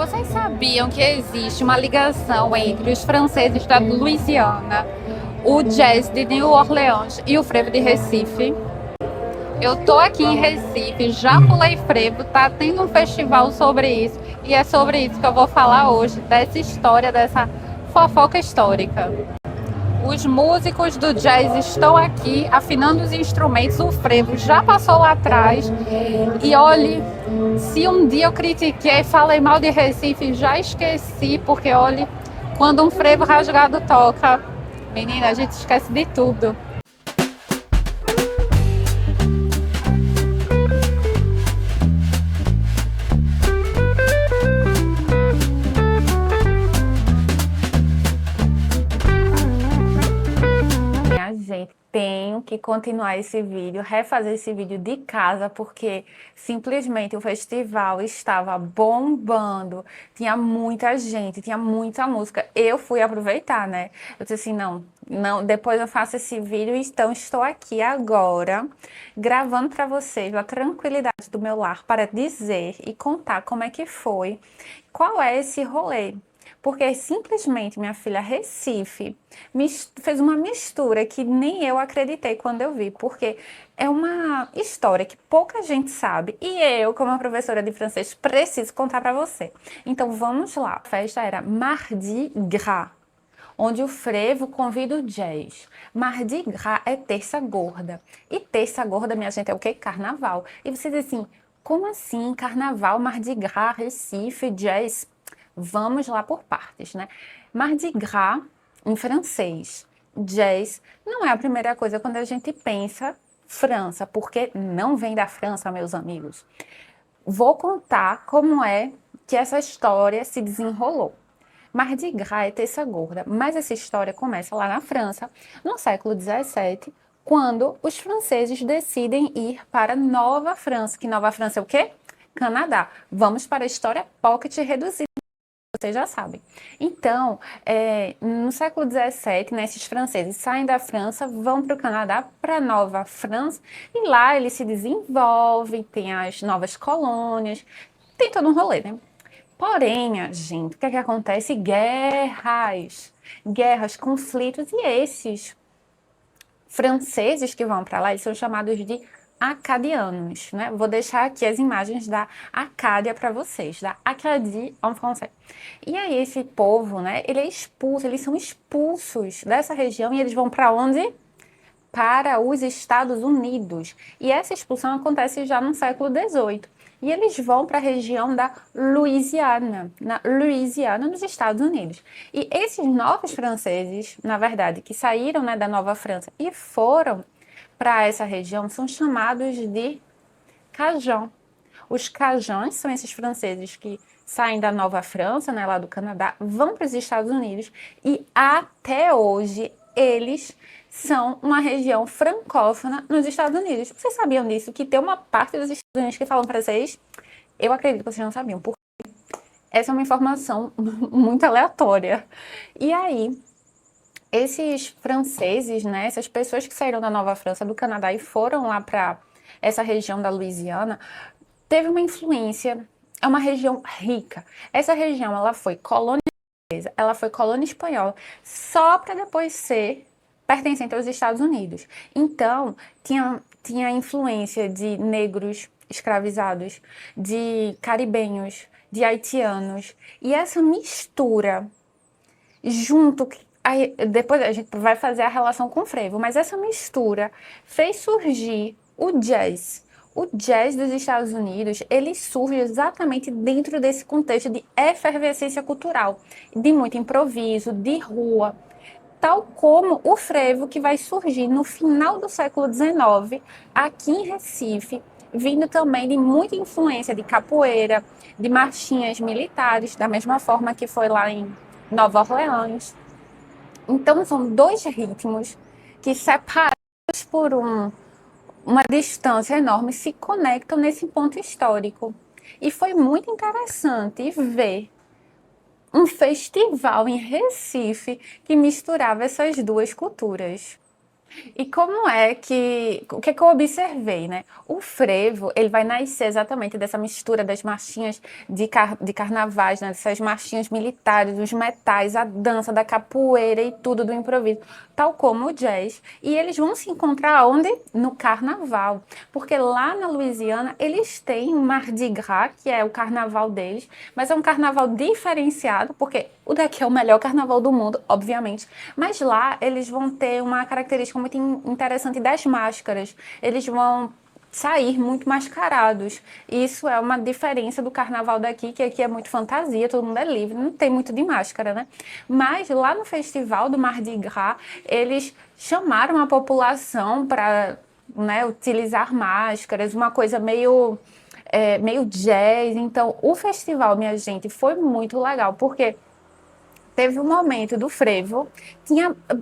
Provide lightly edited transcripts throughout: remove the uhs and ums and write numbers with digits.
Vocês sabiam que existe uma ligação entre os franceses da Louisiana, o jazz de New Orleans e o frevo de Recife? Eu tô aqui em Recife, já pulei frevo, tá tendo um festival sobre isso e é sobre isso que eu vou falar hoje, dessa história, dessa fofoca histórica. Os músicos do jazz estão aqui afinando os instrumentos, o frevo já passou lá atrás. E olhe, se um dia eu critiquei, falei mal de Recife, já esqueci, porque olhe, quando um frevo rasgado toca, menina, a gente esquece de tudo. Minha gente, tenho que continuar esse vídeo, refazer esse vídeo de casa, porque simplesmente o festival estava bombando, tinha muita gente, tinha muita música. Eu fui aproveitar, né? Eu disse assim, não, depois eu faço esse vídeo, então estou aqui agora, gravando para vocês a tranquilidade do meu lar, para dizer e contar como é que foi, qual é esse rolê. Porque simplesmente minha filha Recife fez uma mistura que nem eu acreditei quando eu vi, porque é uma história que pouca gente sabe e eu, como professora de francês, preciso contar para você. Então vamos lá. A festa era Mardi Gras, onde o frevo convida o jazz. Mardi Gras é terça gorda. E terça gorda, minha gente, é o quê? Carnaval. E você diz assim, como assim? Carnaval, Mardi Gras, Recife, jazz? Vamos lá por partes, né? Mardi Gras, em francês, jazz, não é a primeira coisa quando a gente pensa França, porque não vem da França, meus amigos. Vou contar como é que essa história se desenrolou. Mardi Gras é terça gorda, mas essa história começa lá na França, no século XVII, quando os franceses decidem ir para Nova França. Que Nova França é o quê? Canadá. Vamos para a história pocket reduzida. Vocês já sabem. Então, no século XVII, né, esses franceses saem da França, vão para o Canadá, para Nova França, e lá eles se desenvolvem, tem as novas colônias, tem todo um rolê, né? Porém, gente, o que é que acontece? Guerras, conflitos, e esses franceses que vão para lá, eles são chamados de acadianos, né? Vou deixar aqui as imagens da Acádia para vocês, da Acadie en français. E aí esse povo, né, ele é expulso, eles são expulsos dessa região e eles vão para onde? Para os Estados Unidos. E essa expulsão acontece já no século XVIII. E eles vão para a região da Louisiana, na Louisiana, nos Estados Unidos. E esses novos franceses, na verdade, que saíram, né, da Nova França e foram para essa região, são chamados de Cajuns. Os Cajuns são esses franceses que saem da Nova França, né, lá do Canadá, vão para os Estados Unidos e até hoje eles são uma região francófona nos Estados Unidos. Vocês sabiam disso? Que tem uma parte dos Estados Unidos que falam francês? Eu acredito que vocês não sabiam, porque essa é uma informação muito aleatória. E aí, esses franceses, né, essas pessoas que saíram da Nova França, do Canadá e foram lá para essa região da Louisiana, teve uma influência, é uma região rica. Essa região, ela foi colônia inglesa, ela foi colônia espanhola, só para depois ser pertencente aos Estados Unidos. Então, tinha influência de negros escravizados, de caribenhos, de haitianos, e essa mistura junto, aí, depois a gente vai fazer a relação com o frevo, mas essa mistura fez surgir o jazz. O jazz dos Estados Unidos, ele surge exatamente dentro desse contexto de efervescência cultural, de muito improviso, de rua, tal como o frevo que vai surgir no final do século XIX, aqui em Recife, vindo também de muita influência de capoeira, de marchinhas militares, da mesma forma que foi lá em Nova Orleans. Então, são dois ritmos que, separados por uma distância enorme, se conectam nesse ponto histórico. E foi muito interessante ver um festival em Recife que misturava essas duas culturas. E como é que, o que é que eu observei, né? O frevo, ele vai nascer exatamente dessa mistura das marchinhas de carnavais, né? Dessas marchinhas militares, os metais, a dança da capoeira e tudo do improviso, tal como o jazz. E eles vão se encontrar onde? No carnaval. Porque lá na Louisiana, eles têm o Mardi Gras, que é o carnaval deles, mas é um carnaval diferenciado, porque o daqui é o melhor carnaval do mundo, obviamente. Mas lá eles vão ter uma característica muito interessante das máscaras. Eles vão sair muito mascarados. Isso é uma diferença do carnaval daqui, que aqui é muito fantasia, todo mundo é livre, não tem muito de máscara, né? Mas lá no festival do Mardi Gras, eles chamaram a população para, né, utilizar máscaras, uma coisa meio jazz. Então, o festival, minha gente, foi muito legal, porque teve um momento do frevo,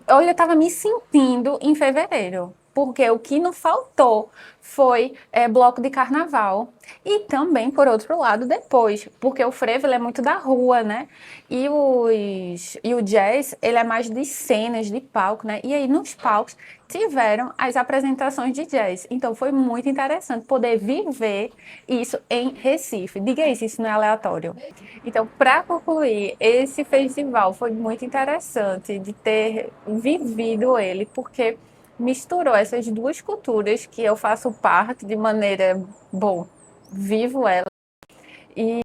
olha, eu estava me sentindo em fevereiro, porque o que não faltou foi bloco de carnaval. E também, por outro lado, depois, porque o frevo ele é muito da rua, né? E o jazz, ele é mais de cenas, de palco, né? E aí, nos palcos, tiveram as apresentações de jazz. Então, foi muito interessante poder viver isso em Recife. Diga aí se isso não é aleatório. Então, para concluir, esse festival foi muito interessante de ter vivido ele, porque misturou essas duas culturas que eu faço parte de maneira, bom, vivo ela. E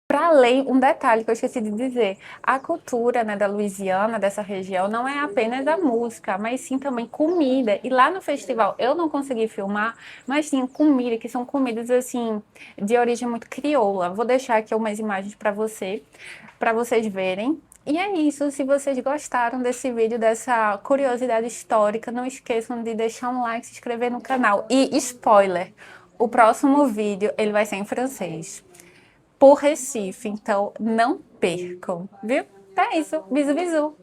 para além, um detalhe que eu esqueci de dizer, a cultura, né, da Louisiana, dessa região, não é apenas a música, mas sim também comida. E lá no festival eu não consegui filmar, mas tinha comida, que são comidas assim, de origem muito crioula. Vou deixar aqui umas imagens para vocês verem. E é isso, se vocês gostaram desse vídeo, dessa curiosidade histórica, não esqueçam de deixar um like, se inscrever no canal. E spoiler, o próximo vídeo ele vai ser em francês por Recife, então não percam, viu? Então é isso, bisu bisu!